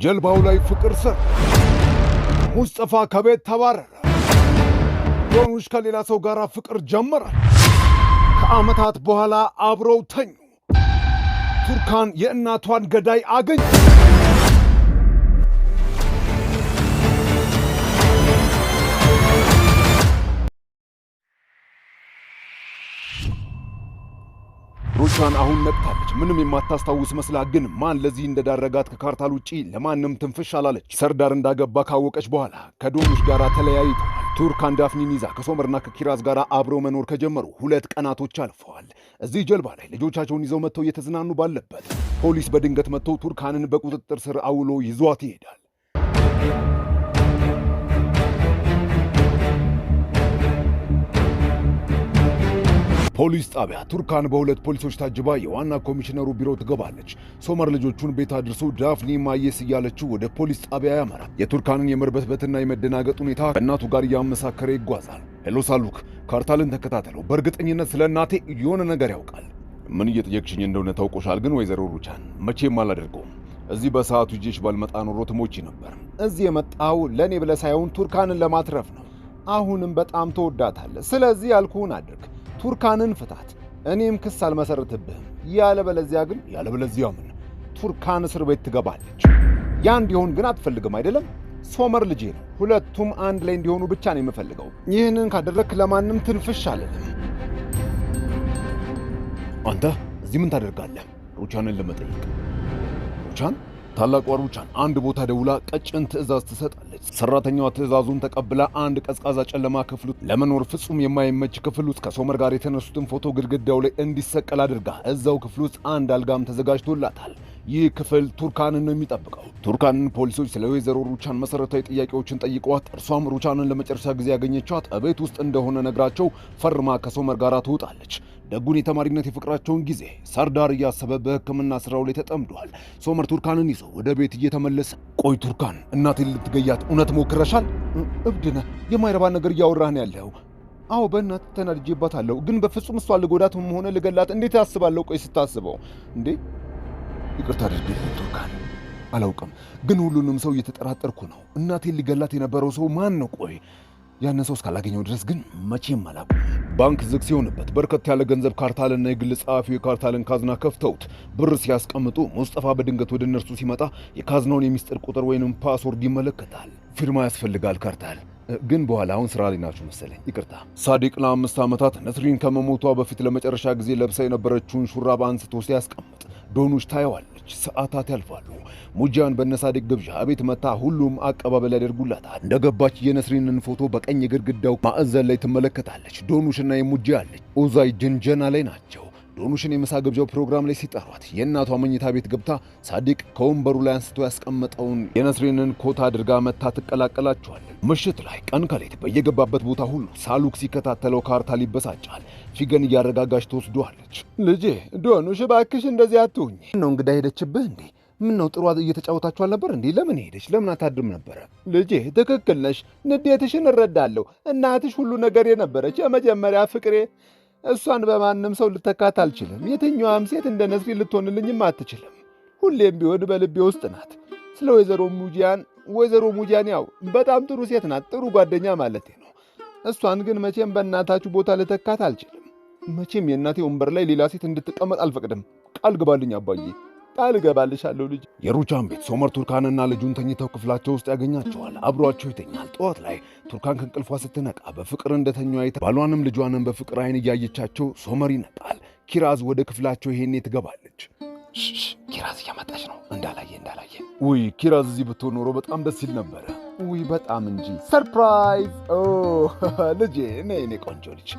ጀልባው ላይ ፍቅር ሰር ሙስጠፋ ከቤት ተባረረ። ዶኑሽ ከሌላ ሰው ጋር ፍቅር ጀመረ። ከዓመታት በኋላ አብረው ተኙ። ቱርካን የእናቷን ገዳይ አገኘ። ሩቻን አሁን ነቅታለች። ምንም የማታስታውስ መስላ ግን ማን ለዚህ እንደዳረጋት ከካርታል ውጪ ለማንም ትንፍሽ አላለች። ሰርዳር እንዳገባ ካወቀች በኋላ ከዶኑሽ ጋር ተለያይተዋል። ቱርካን ዳፍኒን ይዛ ከሶመርና ከኪራዝ ጋር አብረው መኖር ከጀመሩ 2 ቀናቶች አልፈዋል። እዚህ ጀልባ ላይ ልጆቻቸውን ይዘው መጥተው እየተዝናኑ ባለበት ፖሊስ በድንገት መጥቶ ቱርካንን በቁጥጥር ስር አውሎ ይዟት ይሄዳል። ፖሊስ ጣቢያ ቱርካን በ2 ፖሊሶች ታጅባ የዋና ኮሚሽነሩ ቢሮ ትገባለች። ሶመር ልጆቹን ቤት አድርሶ ዳፍኒ ማየስ እያለችው ወደ ፖሊስ ጣቢያ ያመራል። የቱርካንን የመርበትበትና የመደናገጥ ሁኔታ ከእናቱ ጋር እያመሳከረ ይጓዛል። ሄሎ ሳሉክ፣ ካርታልን ተከታተለው። በእርግጠኝነት ስለ እናቴ የሆነ ነገር ያውቃል። ምን እየጠየቅሽኝ እንደሆነ ታውቆሻል። ግን ወይዘሮ ሩቻን መቼም አላደርገውም። እዚህ በሰዓቱ ይዤሽ ባልመጣ ኖሮ ትሞቺ ነበር። እዚህ የመጣው ለእኔ ብለህ ሳይሆን ቱርካንን ለማትረፍ ነው። አሁንም በጣም ተወዳታለህ። ስለዚህ ያልኩህን አድርግ። ቱርካንን ፍታት። እኔም ክስ አልመሰረትብህም። ያለበለዚያ ምን? ቱርካን እስር ቤት ትገባለች። ያ እንዲሆን ግን አትፈልግም አይደለም? ሶመር ልጄ ነው። ሁለቱም አንድ ላይ እንዲሆኑ ብቻ ነው የምፈልገው። ይህንን ካደረግክ ለማንም ትንፍሽ አልልም። አንተ እዚህ ምን ታደርጋለህ? ሩቻንን ለመጠየቅ። ሩቻን? ታላቋ ሩቻን አንድ ቦታ ደውላ ቀጭን ትዕዛዝ ትሰጣለች። ሰራተኛዋ ትዕዛዙን ተቀብላ አንድ ቀዝቃዛ ጨለማ ክፍል ውስጥ ለመኖር ፍጹም የማይመች ክፍል ውስጥ ከሶመር ጋር የተነሱትን ፎቶ ግድግዳው ላይ እንዲሰቀል አድርጋ እዛው ክፍል ውስጥ አንድ አልጋም ተዘጋጅቶላታል። ይህ ክፍል ቱርካንን ነው የሚጠብቀው። ቱርካንን ፖሊሶች ስለ ወይዘሮ ሩቻን መሰረታዊ ጥያቄዎችን ጠይቀዋት እርሷም ሩቻንን ለመጨረሻ ጊዜ ያገኘቻት እቤት ውስጥ እንደሆነ ነግራቸው ፈርማ ከሶመር ጋር ትወጣለች። ደጉን የተማሪነት የፍቅራቸውን ጊዜ ሰርዳር እያሰበ በሕክምና ስራው ላይ ተጠምዷል። ሶመር ቱርካንን ይዞ ወደ ቤት እየተመለሰ ቆይ ቱርካን፣ እናቴን ልትገያት እውነት ሞክረሻል? እብድ ነህ። የማይረባ ነገር እያወራህ ነው ያለው። አዎ በእናት ተናድጄባታለሁ፣ ግን በፍጹም እሷን ልጎዳትም ሆነ ልገላት እንዴት አስባለሁ? ቆይ ስታስበው እንዴ! ይቅርታ አድርግልኝ ቱርካን፣ አላውቅም፣ ግን ሁሉንም ሰው እየተጠራጠርኩ ነው። እናቴን ሊገላት የነበረው ሰው ማን ነው? ቆይ ያን ሰው እስካላገኘው ድረስ ግን መቼም አላውቅም። ባንክ ዝግ ሲሆንበት በርከት ያለ ገንዘብ ካርታልና የግል ጸሐፊው የካርታልን ካዝና ከፍተውት ብር ሲያስቀምጡ ሙስጠፋ በድንገት ወደ እነርሱ ሲመጣ የካዝናውን የሚስጥር ቁጥር ወይንም ፓስወርድ ይመለከታል። ፊርማ ያስፈልጋል ካርታል። ግን በኋላ አሁን ስራ ላይ ናችሁ መሰለኝ። ይቅርታ። ሳዲቅ ለ5 ዓመታት ነስሪን ከመሞቷ በፊት ለመጨረሻ ጊዜ ለብሳ የነበረችውን ሹራብ አንስቶ ሲያስቀምጥ ዶኑሽ ታየዋለች። ሰዓታት ያልፋሉ። ሙጂያን በነሳዲቅ ግብዣ ቤት መታ ሁሉም አቀባበል ያደርጉላታል። እንደገባች የነስሪንን ፎቶ በቀኝ ግድግዳው ማዕዘን ላይ ትመለከታለች። ዶኑሽና የሙጂያ ልጅ ኡዛይ ጅንጀና ላይ ናቸው። ዶኑሽን የምሳ ግብዣው ፕሮግራም ላይ ሲጠሯት የእናቷ መኝታ ቤት ገብታ ሳዲቅ ከወንበሩ ላይ አንስቶ ያስቀመጠውን የነስሪንን ኮታ አድርጋ መታ ትቀላቀላቸዋል። ምሽት ላይ ቀን ከሌት በየገባበት ቦታ ሁሉ ሳሉክ ሲከታተለው ካርታል ይበሳጫል። ፊገን እያረጋጋች ትወስደዋለች። ልጄ ዶኑሽ እባክሽ እንደዚህ አትሁኝ። ነው እንግዳ ሄደችብህ እንዴ? ምን ነው ጥሩ እየተጫወታችሁ አልነበር እንዴ? ለምን ሄደች? ለምን አታድርም ነበረ? ልጄ ትክክል ነሽ። ንዴትሽን እረዳለሁ። እናትሽ ሁሉ ነገር የነበረች የመጀመሪያ ፍቅሬ። እሷን በማንም ሰው ልተካት አልችልም። የትኛዋም ሴት እንደ ነስሪ ልትሆንልኝም አትችልም። ሁሌም ቢሆን በልቤ ውስጥ ናት። ስለ ወይዘሮ ሙጂያን ያው በጣም ጥሩ ሴት ናት፣ ጥሩ ጓደኛ ማለቴ ነው። እሷን ግን መቼም በእናታችሁ ቦታ ልተካት አልችልም። መቼም የእናቴ ወንበር ላይ ሌላ ሴት እንድትቀመጥ አልፈቅድም። ቃል ግባልኝ አባዬ። ቃል እገባልሻለሁ ልጅ። የሩቻን ቤት ሶመር ቱርካንና ልጁን ተኝተው ክፍላቸው ውስጥ ያገኛቸዋል። አብሯቸው ይተኛል። ጠዋት ላይ ቱርካን ከእንቅልፏ ስትነቃ በፍቅር እንደተኙ አይታ ባሏንም ልጇንም በፍቅር አይን እያየቻቸው ሶመር ይነቃል። ኪራዝ ወደ ክፍላቸው ይሄኔ ትገባለች። ኪራዝ እየመጣች ነው። እንዳላየ ውይ ኪራዝ እዚህ ብትሆን ኖሮ በጣም ደስ ይል ነበረ። ውይ በጣም እንጂ። ሰርፕራይዝ! ልጄ እኔ ቆንጆ ልጅ።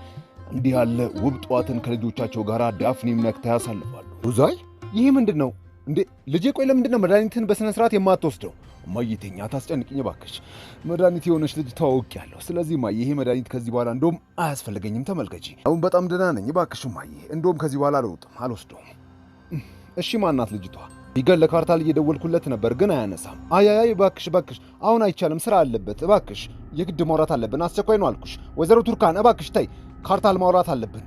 እንዲህ ያለ ውብ ጠዋትን ከልጆቻቸው ጋር ዳፍኒም ነክታ ያሳልፋሉ። ኡዛይ ይህ ምንድን ነው እንዴ? ልጄ ቆይ ለምንድን ነው መድኃኒትን በሥነ ሥርዓት የማትወስደው? እማዬተኛ ታስጨንቅኝ እባክሽ። መድኃኒት የሆነች ልጅ ታውቂያለሁ። ስለዚህ እማዬ ይሄ መድኃኒት ከዚህ በኋላ እንደውም አያስፈልገኝም። ተመልከቺ፣ አሁን በጣም ደህና ነኝ። እባክሽ እማዬ፣ እንደውም ከዚህ በኋላ አልወስደውም። እሺ ማናት ልጅቷ? ቢገል ለካርታል እየደወልኩለት ነበር ግን አያነሳም። አይ እባክሽ አሁን አይቻልም፣ ስራ አለበት። እባክሽ የግድ ማውራት አለብን። አስቸኳይ ነው አልኩሽ። ወይዘሮ ቱርካን እባክሽ ተይ፣ ካርታል ማውራት አለብን።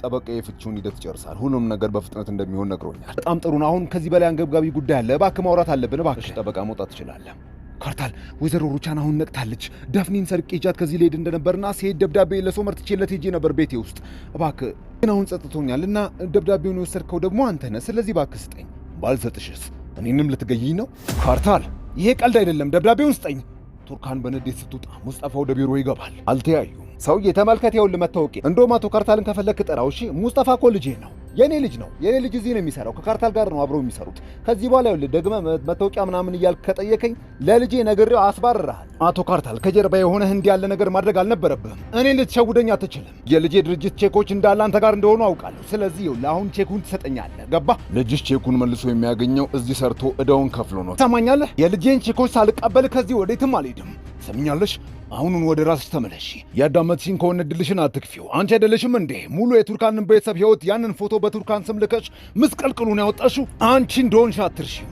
ጠበቃ የፍቺውን ሂደት ይጨርሳል። ሁሉም ነገር በፍጥነት እንደሚሆን ነግሮኛል። በጣም ጥሩ ነው። አሁን ከዚህ በላይ አንገብጋቢ ጉዳይ አለ። እባክህ ማውራት አለብን። እባክህ ጠበቃ መውጣት ትችላለህ። ካርታል ወይዘሮ ሩቻን አሁን ነቅታለች። ዳፍኒን ሰርቄ ጃት ከዚህ ልሄድ እንደነበርና ሲሄድ ደብዳቤ ለሶመር ትቼለት ሄጄ ነበር ቤቴ ውስጥ። እባክህ ግን አሁን ጸጥቶኛል እና ደብዳቤውን የወሰድከው ደግሞ አንተ ነህ። ስለዚህ እባክህ ስጠኝ። ባልሰጥሽስ እኔንም ልትገይኝ ነው? ካርታል ይሄ ቀልድ አይደለም። ደብዳቤውን ስጠኝ። ቱርካን በንዴት ስትወጣ ሙስጠፋ ወደ ቢሮ ይገባል። አልተያዩም። ሰውዬ ተመልከት፣ ይኸውልህ መታወቂያ። እንደውም አቶ ካርታልን ከፈለክ ጥራው። እሺ ሙስጠፋ እኮ ልጄ ነው፣ የኔ ልጅ ነው። የኔ ልጅ እዚህ ነው የሚሰራው፣ ከካርታል ጋር ነው አብረው የሚሰሩት። ከዚህ በኋላ ይኸውልህ ደግመህ መታወቂያ ምናምን እያልክ ከጠየቀኝ ለልጄ ነግሬው አስባርርሃል። አቶ ካርታል ከጀርባ የሆነህ እንዲህ ያለ ነገር ማድረግ አልነበረብህም። እኔን ልትሸውደኝ አትችልም። የልጄ ድርጅት ቼኮች እንዳለ አንተ ጋር እንደሆኑ አውቃለሁ። ስለዚህ ይኸውልህ አሁን ቼኩን ትሰጠኛለህ። ገባህ? ልጅሽ ቼኩን መልሶ የሚያገኘው እዚህ ሰርቶ ዕዳውን ከፍሎ ነው። ትሰማኛለህ? የልጄን ቼኮች ሳልቀበል ከዚህ ወዴትም አልሄድም። ሰምኛለሽ? አሁኑን ወደ ራስሽ ተመለሽ። ያዳመጥሽኝ ከሆነ ድልሽን አትክፊው። አንቺ አይደለሽም እንዴ ሙሉ የቱርካንን ቤተሰብ ሕይወት ያንን ፎቶ በቱርካን ስም ልከሽ ምስቀልቅሉን ያወጣሽው? አንቺ እንደሆንሽ አትርሺው።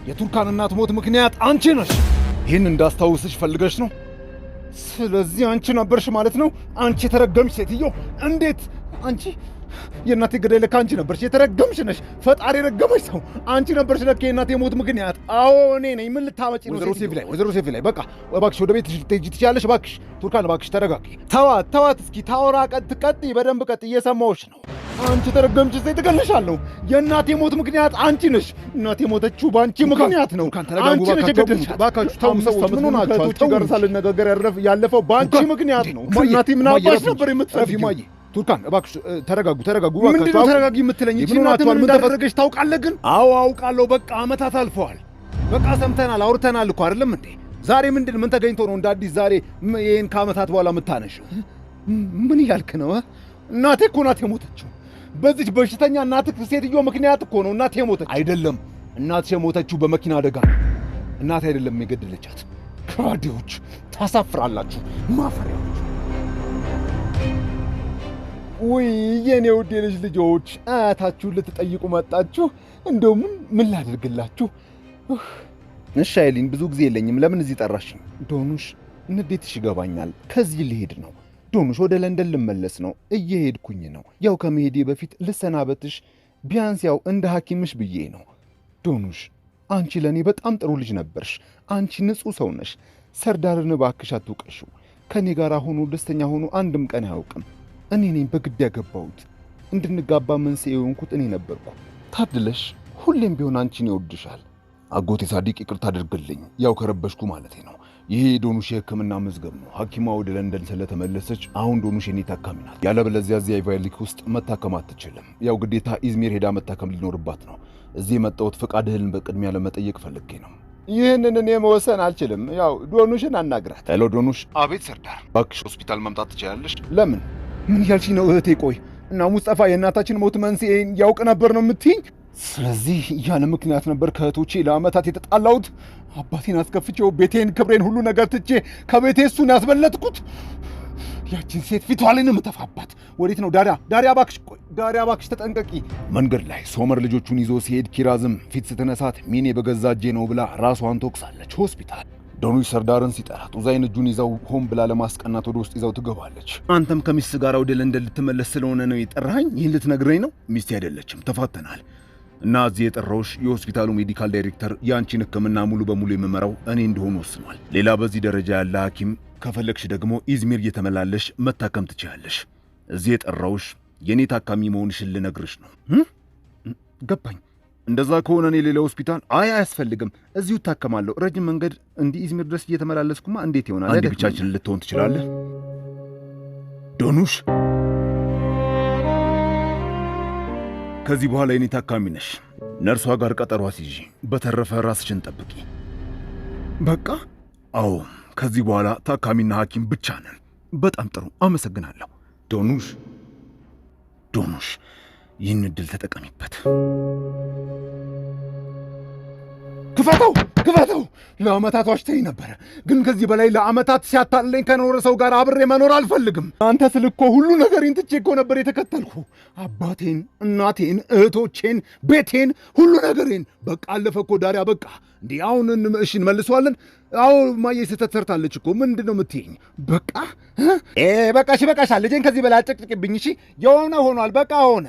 የቱርካን እናት ሞት ምክንያት አንቺ ነሽ። ይህን እንዳስታውስሽ ፈልገሽ ነው። ስለዚህ አንቺ ነበርሽ ማለት ነው። አንቺ የተረገምሽ ሴትዮ! እንዴት አንቺ የእናቴ ገዳይ ለካ አንቺ ነበርሽ። የተረገምሽ ነሽ። ፈጣሪ የረገመሽ ሰው አንቺ ነበርሽ ለካ የእናቴ ሞት ምክንያት። አዎ እኔ ነኝ። ምን ልታመጪ ነው? ወይዘሮ ሴቪ ላይ በቃ እባክሽ ወደ ቤት ልትሄጂ ትችያለሽ። እባክሽ ቱርካን እባክሽ ተረጋጊ። ተዋት እስኪ ታወራ። ቀጥይ፣ በደንብ ቀጥይ። እየሰማሁሽ ነው። አንቺ የተረገምሽ ሴት እገልሻለሁ። የእናቴ ሞት ምክንያት አንቺ ነሽ። እናቴ ሞተችው በአንቺ ምክንያት ነው። አንቺ ነሽ የገደልሽ። እባካችሁ ተው ሰዎች፣ ምን ሆናችኋል? ከእህቶቼ ጋር ሳልነጋገር ያለፈው በአንቺ ምክንያት ነው። እናቴ ምን አባሽ ነበር የምትፈልጊው? ቱርካን እባክሽ ተረጋጉ። ምንድነው ተረጋጊ የምትለኝ? እቺ እናት ምን እንዳደረገች ታውቃለህ? ግን አዎ አውቃለሁ። በቃ ዓመታት አልፈዋል። በቃ ሰምተናል፣ አውርተናል እኮ አይደለም እንዴ? ዛሬ ምን ተገኝቶ ነው እንደ አዲስ ዛሬ ይሄን ከዓመታት በኋላ የምታነሺው? ምን እያልክ ነው? እናቴ እኮ ናት የሞተችው። በዚች በሽተኛ እናትህ ሴትዮ ምክንያት እኮ ነው እናቴ የሞተችው። አይደለም፣ እናትሽ የሞተችው በመኪና አደጋ ነው። እናቴ አይደለም የገደለቻት። ከሃዲዎች! ታሳፍራላችሁ፣ ማፈሪያዎች! ውይ የኔ ውድ የልጅ ልጆች አያታችሁን ልትጠይቁ መጣችሁ። እንደውም ምን ላድርግላችሁ? እሺ አይሊን፣ ብዙ ጊዜ የለኝም። ለምን እዚህ ጠራሽኝ? ዶኑሽ፣ ንዴትሽ ይገባኛል። ከዚህ ልሄድ ነው ዶኑሽ፣ ወደ ለንደን ልመለስ ነው። እየሄድኩኝ ነው። ያው ከመሄዴ በፊት ልሰናበትሽ፣ ቢያንስ ያው እንደ ሐኪምሽ ብዬ ነው። ዶኑሽ፣ አንቺ ለእኔ በጣም ጥሩ ልጅ ነበርሽ። አንቺ ንጹሕ ሰው ነሽ። ሰርዳርን እባክሽ አትውቀሽው። ከእኔ ጋር ሆኖ ደስተኛ ሆኖ አንድም ቀን አያውቅም። እኔ ነኝ በግድ ያገባሁት። እንድንጋባ መንስኤ የሆንኩት እኔ ነበርኩ። ታድለሽ፣ ሁሌም ቢሆን አንቺን ይወድሻል። አጎቴ ሳዲቅ ይቅርታ አድርግልኝ፣ ያው ከረበሽኩ ማለቴ ነው። ይሄ ዶኑሽ የሕክምና መዝገብ ነው። ሐኪሟ ወደ ለንደን ስለተመለሰች አሁን ዶኑሽ የኔ ታካሚ ናት። ያለበለዚያ እዚህ አይቫይሊክ ውስጥ መታከም አትችልም። ያው ግዴታ ኢዝሚር ሄዳ መታከም ሊኖርባት ነው። እዚህ የመጣሁት ፈቃድህን በቅድሚያ ለመጠየቅ ፈልጌ ነው። ይህንን እኔ መወሰን አልችልም። ያው ዶኑሽን አናግራት። ሄሎ ዶኑሽ። አቤት ሰርዳር። እባክሽ ሆስፒታል መምጣት ትችላለሽ? ለምን? ምን ያልሽ ነው እህቴ? ቆይ እና ሙስጠፋ የእናታችን ሞት መንስኤን ያውቅ ነበር ነው የምትይኝ? ስለዚህ ያለ ምክንያት ነበር ከእህቶቼ ለዓመታት የተጣላሁት። አባቴን አስከፍቼው ቤቴን፣ ክብሬን፣ ሁሉ ነገር ትቼ ከቤቴ እሱን ያስበለጥኩት። ያችን ሴት ፊቷ ላይ ነው የምተፋባት። ወዴት ነው? ዳሪያ እባክሽ፣ ቆይ ዳሪያ እባክሽ ተጠንቀቂ። መንገድ ላይ ሶመር ልጆቹን ይዞ ሲሄድ ኪራዝም ፊት ስትነሳት ሚኔ በገዛ እጄ ነው ብላ ራሷን ተወቅሳለች። ሆስፒታል ዶኑሽ ሰርዳርን ሲጠራት ኡዛይን እጁን ይዛው ሆን ብላ ለማስቀናት ወደ ውስጥ ይዛው ትገባለች። አንተም ከሚስት ጋር ወደ ለንደን ልትመለስ ስለሆነ ነው የጠራኸኝ? ይህን ልትነግረኝ ነው? ሚስቴ አይደለችም፣ ተፋተናል። እና እዚህ የጠራሁሽ የሆስፒታሉ ሜዲካል ዳይሬክተር የአንቺን ሕክምና ሙሉ በሙሉ የምመራው እኔ እንደሆነ ወስኗል። ሌላ በዚህ ደረጃ ያለ ሐኪም ከፈለግሽ ደግሞ ኢዝሚር እየተመላለሽ መታከም ትችያለሽ። እዚህ የጠራሁሽ የኔ ታካሚ መሆንሽን ልነግርሽ ነው። ገባኝ። እንደዛ ከሆነ እኔ ሌላ ሆስፒታል አያስፈልግም፣ እዚሁ እታከማለሁ። ረጅም መንገድ እንዲህ ኢዝሚር ድረስ እየተመላለስኩማ እንዴት ይሆናል? አንዴ ብቻችን ልትሆን ትችላለህ። ዶኑሽ፣ ከዚህ በኋላ የኔ ታካሚ ነሽ። ነርሷ ጋር ቀጠሮ አስይዢ። በተረፈ ራስሽን ጠብቂ። በቃ አዎ፣ ከዚህ በኋላ ታካሚና ሐኪም ብቻ ነን። በጣም ጥሩ፣ አመሰግናለሁ። ዶኑሽ፣ ይህን ዕድል ተጠቀሚበት። ክፈተው! ለዓመታት ዋሽተኝ ነበረ፣ ግን ከዚህ በላይ ለዓመታት ሲያታለኝ ከኖረ ሰው ጋር አብሬ መኖር አልፈልግም። አንተ ስል እኮ ሁሉ ነገሬን ትቼ እኮ ነበር የተከተልኩ። አባቴን፣ እናቴን፣ እህቶቼን፣ ቤቴን፣ ሁሉ ነገሬን። በቃ አለፈ እኮ ዳሪያ፣ በቃ እንዲህ አሁን እሺ እንመልሰዋለን። አዎ ማየ ስህተት ሰርታለች እኮ። ምንድን ነው የምትይኝ? በቃሽ፣ ልጄን ከዚህ በላይ አጨቅጭቅብኝ። እሺ የሆነ ሆኗል፣ በቃ ሆነ።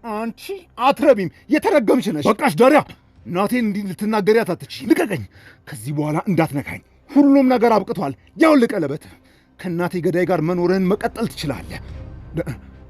አንቺ አትረቢም፣ የተረገምሽ ነሽ። በቃሽ ዳሪያ፣ እናቴን እንዲህ ልትናገሪያት አትችይም። ልቀቀኝ፣ ከዚህ በኋላ እንዳትነካኝ። ሁሉም ነገር አብቅቷል። ያውልህ ቀለበት፣ ከእናቴ ገዳይ ጋር መኖርህን መቀጠል ትችላለህ።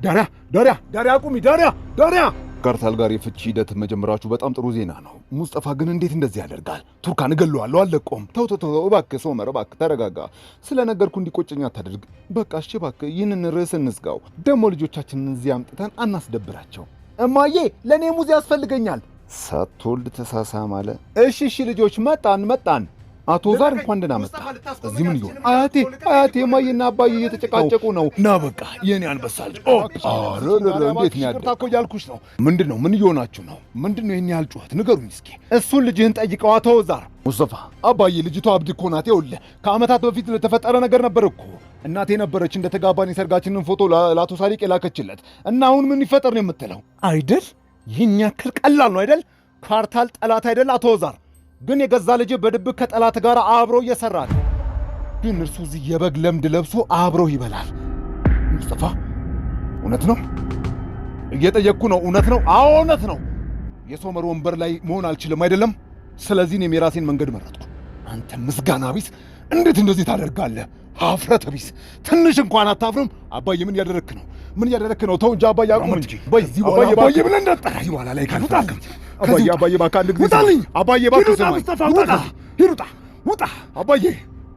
ዳሪያ ቁሚ፣ ዳሪያ። ካርታል ጋር የፍቺ ሂደት መጀመራችሁ በጣም ጥሩ ዜና ነው። ሙስጠፋ ግን እንዴት እንደዚህ ያደርጋል? ቱርካን እገለዋለሁ፣ አልለቀውም። ተው እባክህ ሶመር፣ እባክህ ተረጋጋ። ስለነገርኩ እንዲቆጨኝ አታድርግ። በቃ እሺ እባክህ ይህንን ርዕስ እንዝጋው። ደግሞ ልጆቻችንን እዚህ አምጥተን አናስደብራቸው። እማዬ ለእኔ ሙዝ ያስፈልገኛል። ሳትወልድ ተሳሳም አለ። እሺ ልጆች መጣን። አቶ ዛር እንኳን ደህና መጣ። እዚህ ምን ይሆን? አያቴ እማዬና አባዬ እየተጨቃጨቁ ነው። ና በቃ የኔ አንበሳ ልጅ። እንዴት ነው ያደረኩት እኮ እያልኩሽ ነው። ምንድነው? ምን እየሆናችሁ ነው? ምንድነው ይሄን ያህል ጩኸት? ንገሩኝ እስኪ። እሱን ልጅህን ጠይቀው አቶ ዛር። ሙስጠፋ አባዬ፣ ልጅቷ አብድ እኮ ናት። ይኸውልህ ከዓመታት በፊት ለተፈጠረ ነገር ነበር እኮ። እናቴ ነበረች እንደተጋባን የሰርጋችንን ፎቶ ለአቶ ሳዲቅ የላከችለት እና አሁን ምን ይፈጠር ነው የምትለው አይደል? ይህን ያክል ቀላል ነው አይደል? ካርታል ጠላት አይደል አቶ ዛር? ግን የገዛ ልጅ በድብቅ ከጠላት ጋር አብሮ እየሰራ ነው። ግን እርሱ እዚህ የበግ ለምድ ለብሶ አብሮ ይበላል። ሙስጠፋ እውነት ነው? እየጠየቅኩ ነው። እውነት ነው? አዎ እውነት ነው። የሶመር ወንበር ላይ መሆን አልችልም አይደለም? ስለዚህ እኔም የራሴን መንገድ መረጥኩ። አንተ ምስጋና ቢስ እንዴት እንደዚህ ታደርጋለህ? ሀፍረተ ቢስ! ትንሽ እንኳን አታፍርም? አባዬ ምን እያደረክ ነው? ተው እንጂ አባዬ፣ አቁም እንጂ። አባዬ ምን እንደጠራ በኋላ ላይ ካልታከም አባዬ እባክህ አንድ ጊዜ ውጣልኝ። አባዬ እባክህ ስማኝ። ውጣ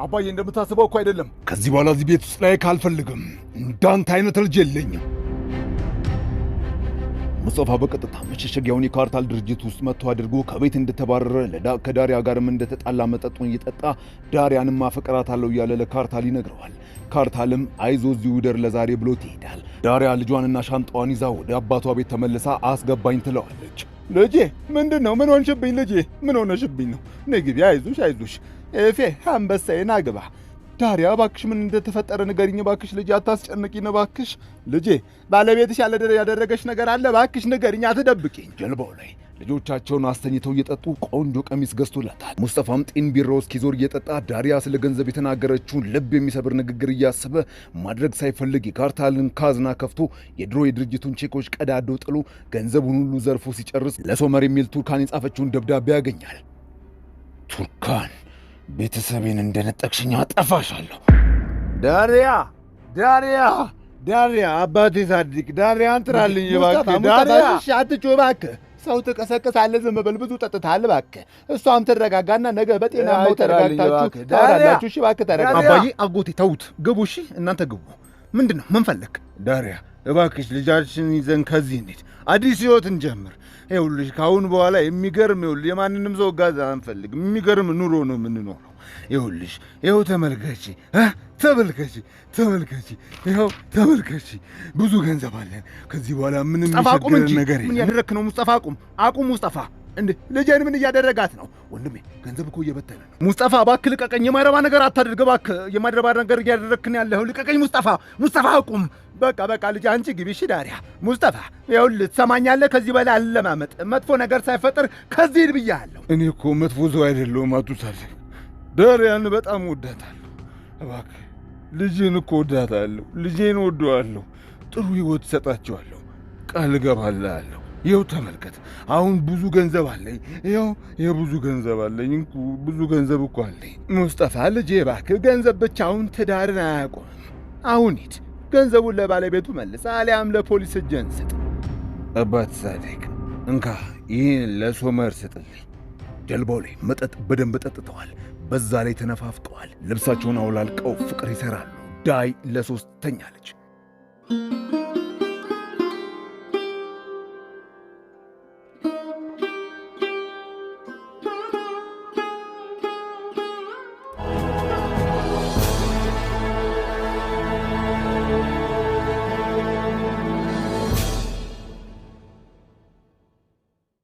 አባዬ እንደምታስበው እኮ አይደለም። ከዚህ በኋላ እዚህ ቤት ውስጥ ላይ ካልፈልግም። እንዳንተ አይነት ልጅ የለኝም። ሙስጠፋ በቀጥታ መሸሸጊያውን የካርታል ድርጅት ውስጥ መጥቶ አድርጎ ከቤት እንደተባረረ ከዳሪያ ጋርም እንደተጣላ መጠጡን እየጠጣ ዳሪያንም አፈቅራታለሁ እያለ ለካርታል ይነግረዋል። ካርታልም አይዞ እዚሁ ደር ለዛሬ ብሎት ይሄዳል። ዳሪያ ልጇንና ሻንጣዋን ይዛ ወደ አባቷ ቤት ተመልሳ አስገባኝ ትለዋለች። ልጄ ምንድን ነው? ምን ሆንሽብኝ? ልጄ ምን ሆነሽብኝ ነው? ነይ ግቢ። አይዞሽ ኤፌ አንበሳዬን አግባ። ዳሪያ እባክሽ ምን እንደተፈጠረ ንገሪኝ እባክሽ ልጄ፣ አታስጨንቂኝ እባክሽ ልጄ። ባለቤትሽ ያደረገሽ ነገር አለ? እባክሽ ንገሪኝ፣ አትደብቂኝ። ጀልባው ላይ ልጆቻቸውን አስተኝተው እየጠጡ ቆንጆ ቀሚስ ገዝቶላታል። ሙስጠፋም ጢን ቢሮ እስኪዞር እየጠጣ ዳሪያ ስለ ገንዘብ የተናገረችውን ልብ የሚሰብር ንግግር እያሰበ ማድረግ ሳይፈልግ የካርታልን ካዝና ከፍቶ የድሮ የድርጅቱን ቼኮች ቀዳዶ ጥሎ ገንዘቡን ሁሉ ዘርፎ ሲጨርስ ለሶመር የሚል ቱርካን የጻፈችውን ደብዳቤ ያገኛል። ቱርካን ቤተሰቤን እንደነጠቅሽኝ አጠፋሻለሁ። ዳሪያ አባቴ ሳዲቅ ዳሪያን ጥራልኝ እባክህ። ዳሪያ አትጩህ እባክህ። ሰው ትቀሰቅሳለህ። ዝም በል፣ ብዙ ጠጥተሃል እባክህ። እሷም ትረጋጋና ነገ በጤናማው ተረጋግታችሁ ታወራላችሁ። እሺ እባክህ ተረጋጋ። አባዬ አጎቴ ተውት፣ ግቡ። እሺ እናንተ ግቡ። ምንድን ነው? ምን ፈለክ? ዳሪያ እባክሽ ልጃችን ይዘን ከዚህ እንሂድ፣ አዲስ ህይወት እንጀምር። ይኸውልሽ ከአሁን በኋላ የሚገርም የማንንም ሰው ጋዛ አንፈልግም። የሚገርም ኑሮ ነው የምንኖረው። ይኸው ተመልከቺ፣ ይኸው ተመልከቺ፣ ብዙ ገንዘብ አለን። ከዚህ በኋላ ምንም የሚቸግረን ነገር የለም። ምን ያደረክ ነው ሙስጠፋ? አቁም ሙስጠፋ። እንዴ ልጄን ምን እያደረጋት ነው? ወንድሜ ገንዘብ እኮ እየበተነ ነው። ሙስጠፋ እባክህ ልቀቀኝ። የማይረባ ነገር አታድርግ እባክህ። የማይረባ ነገር እያደረግክን ያለኸው ልቀቀኝ ሙስጠፋ አቁም። በቃ ልጅ አንቺ ግቢ። እሺ ዳሪያ። ሙስጠፋ ይኸውልህ ትሰማኛለህ? ከዚህ በላይ አለማመጥ፣ መጥፎ ነገር ሳይፈጠር ከዚህ ሂድ ብያለሁ። እኔ እኮ መጥፎ ሰው አይደለሁም አቶ ሳዲቅ። ዳሪያን በጣም ወዳታለሁ። እባክህ ልጄን እኮ ወዳታለሁ። ልጄን ወደዋለሁ። ጥሩ ህይወት እሰጣቸዋለሁ። ቃል እገባልሃለሁ። ይኸው ተመልከት፣ አሁን ብዙ ገንዘብ አለኝ። ይኸው ብዙ ገንዘብ አለኝ። ብዙ ገንዘብ እኮ አለኝ። ሙስጠፋ ልጄ እባክህ ገንዘብ ብቻውን ትዳርን አያቆምም። አሁን ሂድ፣ ገንዘቡን ለባለቤቱ መልስ፣ አሊያም ለፖሊስ እጅህን ስጥ። አባት ሳዲቅ እንካ ይህን ለሶመር ስጥልኝ። ጀልባው ላይ መጠጥ በደንብ ጠጥተዋል። በዛ ላይ ተነፋፍቀዋል። ልብሳቸውን አውላልቀው ፍቅር ይሰራሉ። ዳይ ለሶስት ተኛለች።